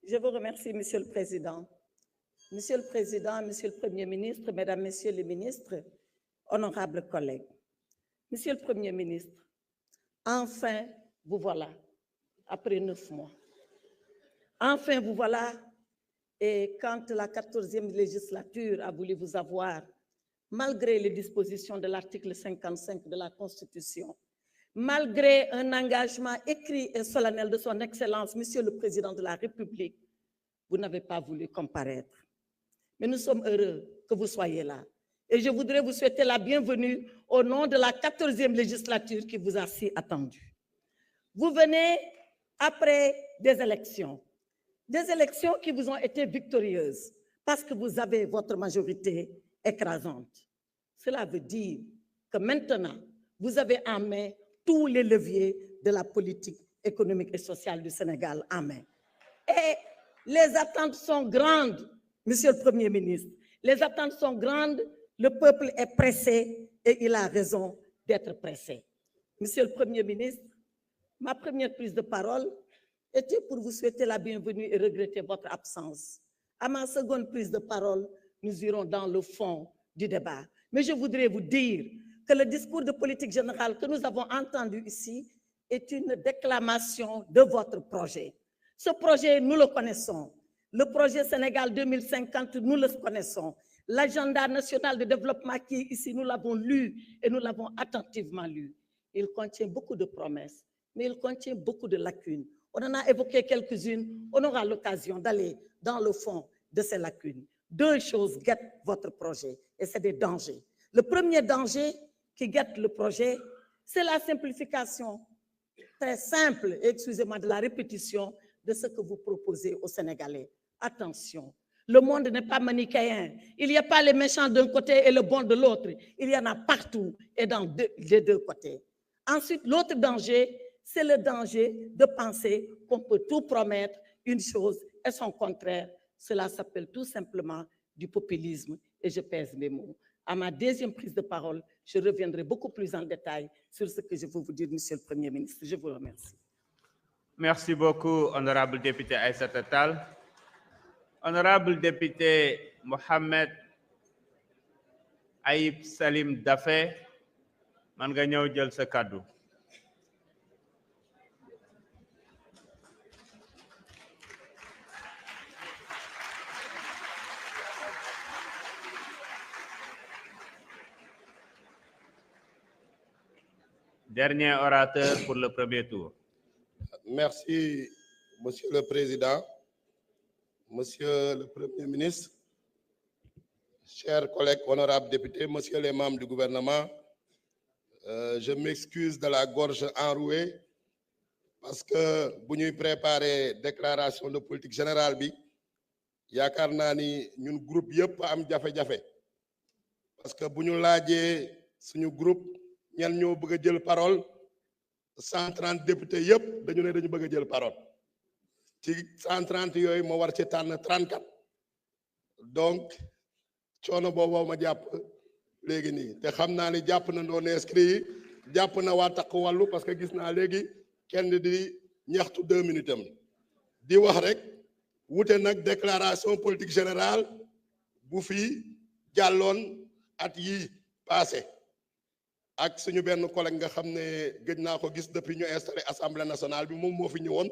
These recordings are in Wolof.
Je vous remercie, Monsieur le Président. Monsieur le Président, Monsieur le Premier ministre, Mesdames, Messieurs les ministres, honorables collègues. Monsieur le Premier ministre, enfin, vous voilà, après 9 mois. Enfin, vous voilà, et quand la 14e législature a voulu vous avoir, malgré les dispositions de l'article 55 de la Constitution, malgré un engagement écrit et solennel de son Excellence, Monsieur le Président de la République, vous n'avez pas voulu comparaître. Mais nous sommes heureux que vous soyez là. Et je voudrais vous souhaiter la bienvenue au nom de la 14e législature qui vous a si attendu. Vous venez après des élections qui vous ont été victorieuses parce que vous avez votre majorité écrasante. Cela veut dire que maintenant, vous avez en main tous les leviers de la politique économique et sociale du Sénégal en main. Et les attentes sont grandes, Monsieur le Premier ministre. Les attentes sont grandes, le peuple est pressé et il a raison d'être pressé. Monsieur le Premier ministre, ma première prise de parole était pour vous souhaiter la bienvenue et regretter votre absence. À ma seconde prise de parole, nous irons dans le fond du débat. Mais je voudrais vous dire que le discours de politique générale que nous avons entendu ici est une déclamation de votre projet. Ce projet, nous le connaissons. Le projet Sénégal 2050, nous le connaissons. L'agenda national de développement qui est ici, nous l'avons lu et nous l'avons attentivement lu. Il contient beaucoup de promesses, mais il contient beaucoup de lacunes. On en a évoqué quelques-unes, on aura l'occasion d'aller dans le fond de ces lacunes. Deux choses guettent votre projet et c'est des dangers. Le premier danger qui guette le projet, c'est la simplification très simple, excusez-moi de la répétition, de ce que vous proposez aux Sénégalais. Attention, le monde n'est pas manichéen. Il n'y a pas les méchants d'un côté et le bon de l'autre. Il y en a partout et dans les deux côtés. Ensuite, l'autre danger, c'est le danger de penser qu'on peut tout promettre, une chose et son contraire. Cela s'appelle tout simplement du populisme et je pèse mes mots. À ma deuxième prise de parole, je reviendrai beaucoup plus en détail sur ce que je veux vous dire, Monsieur le Premier ministre. Je vous remercie. Merci beaucoup, honorable député Aïssata Tall. Honorable député Mohamed Aïb Salim Dafé, man nga ñëw jël sa kàddu. Dernier orateur pour le premier tour. Merci, Monsieur le Président, Monsieur le Premier ministre, chers collègues honorables députés, Messieurs les membres du gouvernement, je m'excuse de la gorge enrouée parce que bu ñuy préparer déclaration de politique générale bi yaakaar naa ni ñun groupe yëpp am jafe-jafe parce que bu ñu laajee suñu groupe ñan ñoo bëgg a jël parole 130 députés yëpp dañu ne dañu bëgg a jël parole ci 130 yooyu ma war ci tànn 34 donc coono booboo ma jàpp léegi nii te xam naa ni jàpp na doon inscrit yi jàpp na waa Takku Wallu parce que gis naa léegi kenn di ñaxtu 2 minutes am di wax rek wute nag déclaration politique générale bu fi jàlloon at yi passé ak suñu benn collègue nga xam ne gëj naa ko gis depuis ñu installé assemblée nationale bi moom moo fi ñëwoon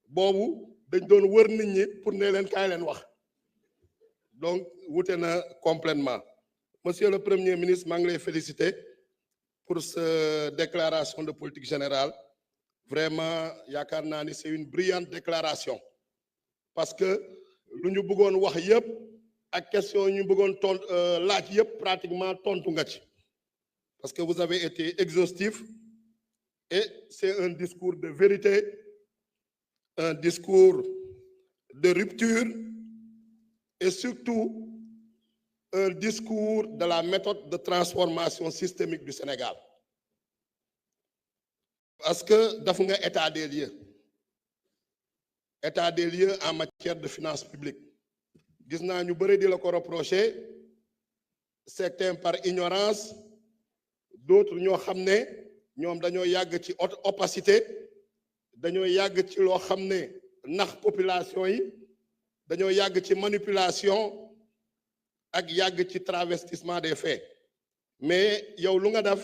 boobu dañ doon wër nit ñi pour ne leen kaay leen wax donc wute na complètement monsieur le premier ministre maa ngi lay féliciter pour cette déclaration de politique générale vraiment yaakaar naa ni c'est une brillante déclaration parce que lu ñu bëggoon wax yëpp ak question ñu bëggoon tontu laaj yëpp pratiquement tontu nga ci parce que vous avez été exhaustif et c'est un discours de vérité, un discours de rupture et surtout un discours de la méthode de transformation systémique du Sénégal. Parce que daf nga état des lieux en matière de finances publiques. Gis naa ñu bëri di la ko reprocher, certains par ignorance, d'autres ñoo xam ne ñoom dañoo yàgg ci opacité dañoo yàgg ci loo xam ne nax population yi dañoo yàgg ci manipulation ak yàgg ci travestissement des faits mais yow lu nga def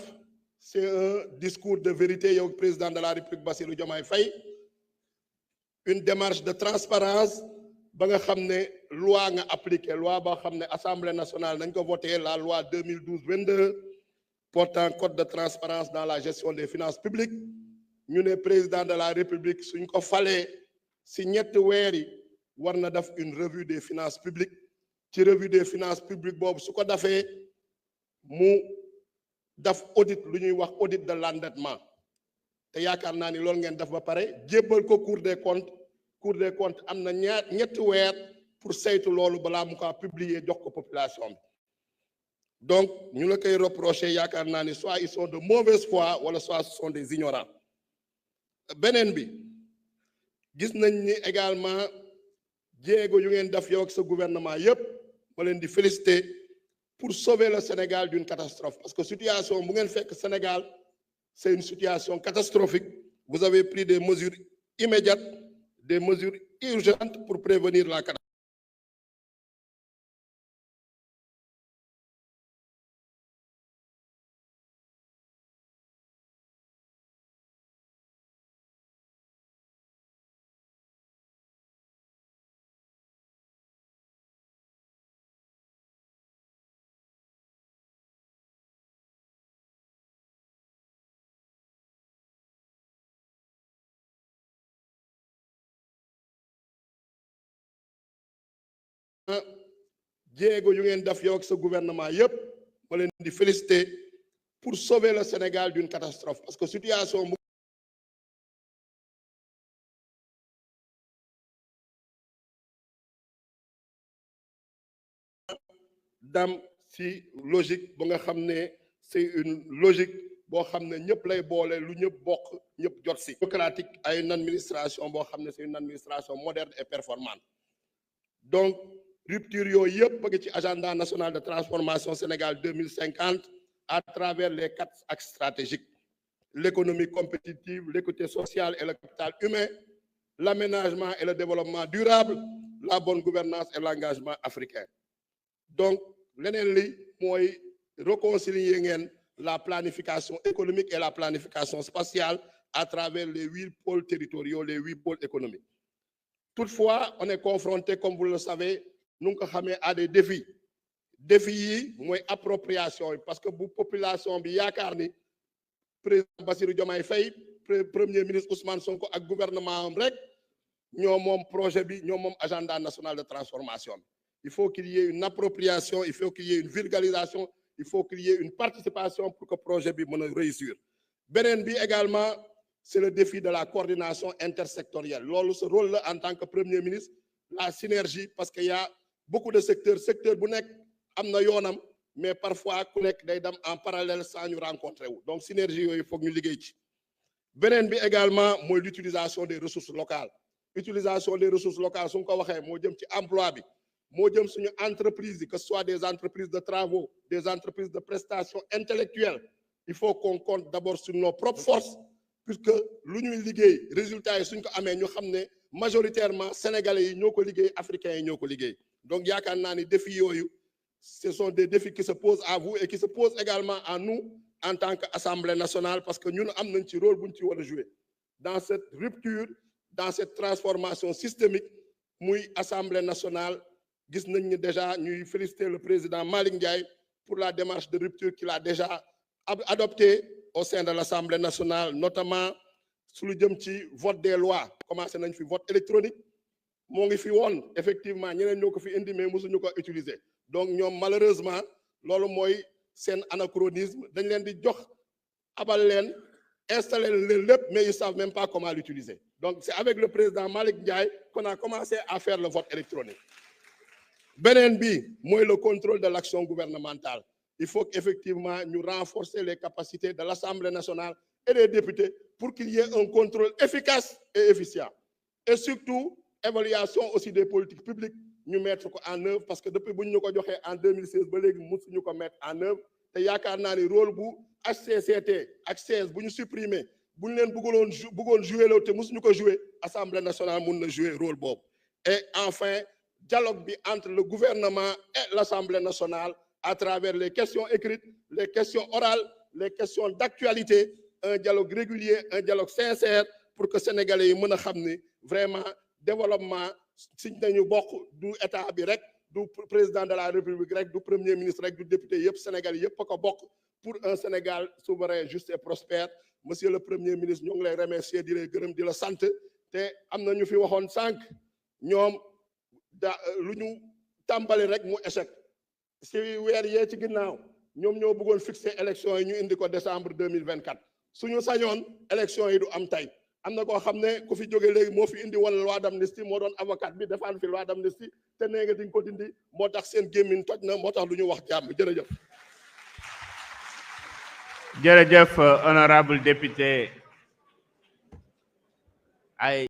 c'est un discours de vérité yow président de la République Bassirou Diomaye Faye une démarche de transparence ba nga xam ne loi nga appliqué loi ba xam ne Assemblée nationale nañ ko voté la loi 2012-22 portant code de transparence dans la gestion des finances publiques ñu ne président de la République suñ ko falee si ñetti weer yi war na def une revue des finances publiques ci revue des finances publiques boobu su ko defee mu def audit lu ñuy wax audit de l'endettement te yaakaar naa ni loolu ngeen def ba pare jébbal ko Cour des comptes am na ñetti weer pour saytu loolu balaa mu ko publier jox ko population bi donc ñu la koy reprocher yaakaar naa ni soit ils sont de mauvaise foi wala soit ce sont des ignorants beneen bi gis nañ ni également jéego yu ngeen def yow ak sa gouvernement yépp ma leen di féliciter pour sauver le Sénégal d'une catastrophe parce que situation bu ngeen fekk Sénégal c'est une situation catastrophique vous avez pris des mesures immédiates des mesures urgentes pour prévenir la catastrophe. jéego yu ngeen def yow ak sa gouvernement yépp ma leen di féliciter pour sauver le Sénégal d'une catastrophe parce que situation bu dam si logique ba nga xam ne c'est une logique boo xam ne ñëpp lay boole lu ñëpp bokk ñëpp jot si démocratique à une administration boo xam ne c'est une administration moderne et performante donc rupture yooyu yëpp bëgg ci agenda national de transformation Sénégal 2050 à travers les 4 axes stratégiques l'économie compétitive, l'équité sociale et le capital humain, l'aménagement et le développement durable, la bonne gouvernance et l'engagement africain. Donc leneen li mooy réconcilier ngeen la planification économique et la planification spatiale à travers les 8 pôles territoriaux, les 8 pôles économiques. Toutefois, on est confronté, comme vous le savez, nu nga ko xamee à des défis yi mooy appropriation yi parce que bu population bi yaakaar ni président Bassirou Diomaye Faye premier ministre Ousmane Sonko ak gouvernement am rek ñoo moom projet bi ñoo moom agenda national de transformation bi il faut qu'il y ait une appropriation il faut qu'il y ait une vulgarisation il faut qu'il y ait une participation pour que projet bi mën a réussir beneen bi également c'est le défi de la coordination intersectorielle loolu ce rôle là en tant que premier ministre la synergie parce que y a beaucoup de secteur bu nekk am na yoonam mais parfois ku nekk day dem en parallèle sans ñu rencontrer wu donc synergie yooyu foog ñu liggéey ci beneen bi également mooy l'utilisation des ressources locales utilisation des ressources locales su nga ko waxee moo jëm ci emploi bi moo jëm suñu entreprise yi que ce soit des entreprises de travaux des entreprises de prestations intellectuelles il faut qu'on compte d'abord sur nos propres forces puisque lu ñuy liggéey résultats yi suñ ko amee ñu xam ne majoritairement sénégalais yi ñoo ko liggéey africains yi ñoo ko liggéey donc yaakaar naa ni défis yooyu ce sont des défis qui se posent à vous et qui se posent également à nous en tant qu'Assemblée nationale parce que ñun am nañ ci rôle bu ñu ci war a jouer dans cette rupture dans cette transformation systémique muy Assemblée nationale gis nañ ni déjà ñuy féliciter le président Malick Ndiaye pour la démarche de rupture qu'il a déjà adoptée au sein de l'Assemblée nationale notamment su lu jëm ci vote des lois commencé nañ fi vote électronique moo ngi fi woon effectivement ñeneen ñoo ko fi indi mais mosuñu ko utiliser donc ñoom malheureusement loolu mooy seen anachronisme dañ leen di jox abal leen installer leen lépp mais ils savent même pas comment l'utiliser donc c'est avec le président Malick Ndiaye qu'on a commencé à faire le vote électronique beneen bi mooy le contrôle de l'action gouvernementale il faut qu'effectivement ñu renforcer les capacités de l'Assemblée nationale et des députés pour qu'il y ait un contrôle efficace et efficient et surtout évaluation aussi des politiques publiques ñu mettre ko en œuvre parce que depuis bu ñu ko joxee en 2016 ba léegi mësuñu ko mettre en œuvre te yaakaar naa ni rôle bu HCCT ak CS bu ñu supprimer bu ñu leen bëggoon jouer la te mësuñu ko jouer Assemblée nationale mun na jouer rôle boobu et enfin dialogue bi entre le gouvernement et l'Assemblée nationale à travers les questions écrites, les questions orales, les questions d'actualité, un dialogue régulier, un dialogue sincère pour que Sénégalais yi mën a xam ni vraiment développement si nañu bokk du état bi rek du président de la République rek du premier ministre rek du député yëpp Sénégalais yëpp a ko bokk pour un Sénégal souverain juste et prospère. Monsieur le premier ministre ñu ngi lay remercier di lay gërëm di la sant te am na ñu fi waxoon sànq ñoom lu ñu tàmbali rek mu échec si weer yee ci ginnaaw ñoom ñoo bëggoon fixer élection yi ñu indi ko décembre 2024 suñu sañoon élection yi du am tey am na koo xam ne ku fi jóge léegi moo fi indi woon loi d'amnistie moo doon avocat bi defaan fi loi d'amnistie te nee nga di nga ko dindi moo tax seen gémmiñ toj na moo tax lu ñu wax jàmm jërëjëf. jërëjëf honorable député ay